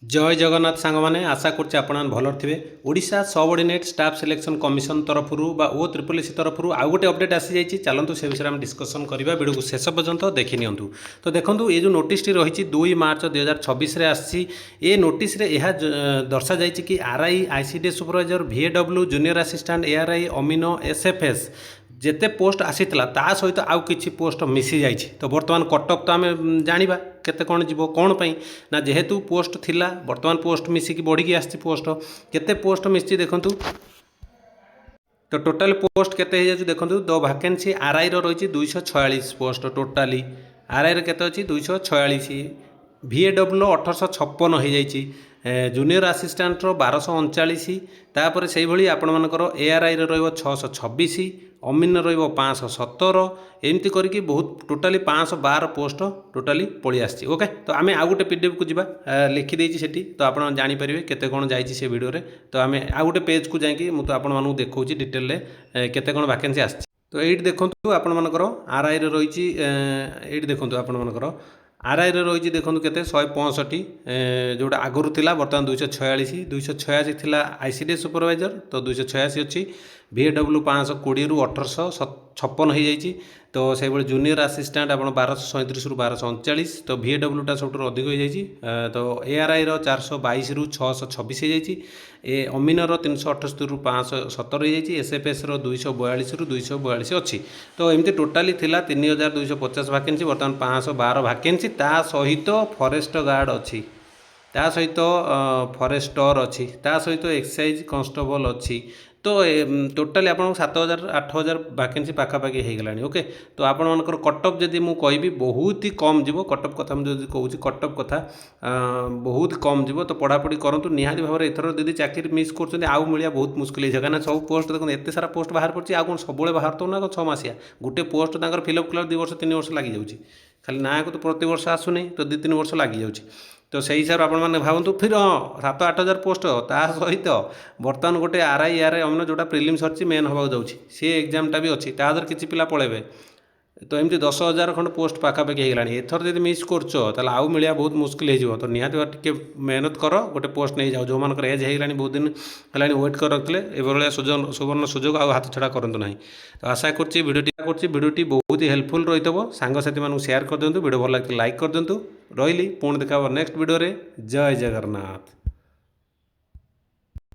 जय जगन्नाथ सांग मैंने आशा कर भल थे। Odisha subordinate staff selection commission तरफ ओ ट्रिपल एसी तरफ आउ गोटे अपडेट आसी जाइए। चलतु से विषय में डिस्कसन करवा वीडियो को शेष पर्यंत देखी नियंतु। तो देखो ये जो नोटिस रही 2 मार्च 2026 आसी नोटिस यह दर्शा जाइए कि RI ICD supervisor VAW junior assistant ARI amino SFS जिते पोस्ट आसीला ता सहित आउ किछि पोस्ट मिसी जाइछि। तो बर्तमान कटअप तो आम जाना केते कौन जीव कौन पाई ना जेहेतु पोस्ट थिला बर्तमान पोस्ट मिसिकी बढ़ी आसी पोस्ट केते पोस्ट मिसी देखु। तो टोटाल पोस्ट केते हो देखो द वैकेंसी आरआई रही 246 पोस्ट टोटाली आरआई केते अच्छी 246 VAW 1856 हो जाइए जूनियर आसिस्टेंट 1239 तापर से भाई आपण मानकर ARI रो626 अमीन रो 517 एमती करके बहुत टोटाली 512 पोस्ट टोटाली पड़ी आसी। ओके तो आम आउ गोटे PDF को जी लिखिदे से तो आप जापर केते कौन जाइए से वीडियो रे। तो आम आउ गोटे पेज को जाकि मुझे आपको देखा डिटेल केते कौन वैकेंसी आसी। तो ये देखो आपण मानकर आरआई रही ये देखो आपण मानकर आरआई रही देखो केते 165 जोटा आगुरी थिला बर्तमान 246 थिला आईसीडी सुपरवाइजर तो 286 अच्छी VAW 520 रु 1856 हो जाइए। तो से भाई जूनियर असिस्टेंट आप 1237 रु 1239 तो VAW टा सब अधिक हो जाइए। तो ARI रो 422 रु 626 हो जाइए अमीन रो 378 रु 517 हो जाइए SFS रो 242 रु 242 अच्छी। तो एमती टोटाली थिला 3250 वैकेंसी बर्तमान 512 वैकेंसी ता सहित फॉरेस्ट गार्ड अच्छी ता सहित फॉरेस्टर अच्छी ता सहित एक्साइज कांस्टेबल अच्छी। तो टोटाली आप 7000 8000 वैकेंसी पाखापाखि हो गलानी। ओके तो आपण मानकर कटअप जदि मु कहबी बहुत ही कम जीव कटअप कथा मुझे कहूँ कटअप कथा बहुत कम जीव। तो पढ़ापढ़ी करूँ निहाती भाव में एथर दीदी चाकरी मिस कर आउ मिलिया बहुत मुस्किल है कहीं सब पोस्ट देखो एत सारा पोस्ट बाहर पड़ी आउ कौन सब बाहर तो ना 6 मासिया गोटे पोस्ट फिलअप कला 2 वर्ष 3 वर्ष लग जाऊँगी खाली ना को तो प्रति वर्ष आसुनी तो 2-3 वर्ष लग जाऊँगी। तो से हिसाब से आप भावतु फिर हाँ 7-8 हज़ार पोस्ट ता सहित बर्तमान गोटे आरआई अमीन जोटा प्रिलिम्स अच्छी मेन हवा जाऊँगी सी एग्जामटा भी अच्छी तादर किसी पिला पलैबे। तो एमती 10,000 खंड पोस्ट पाखापाखि हो गलानी एथर जब मिस कर आउ मिलिया बहुत मुस्किल हो। तो निहाती टे मेहनत कर गोटे पोस्ट नहीं जाओ जो मान एज हो बहुत दिन है वेट कर रखते ये सुवर्ण सुजोग आ हाथ छड़ा करूँ ना। तो आशा भिडियोटी बहुत ही हेल्पफुल रही है सांगसाथी मानू शेयर कर दिंतु वीडियो भल लगे लाइक कर दिंतु रही पुणी देखा नेक्स्ट वीडियो रे। जय जगन्नाथ।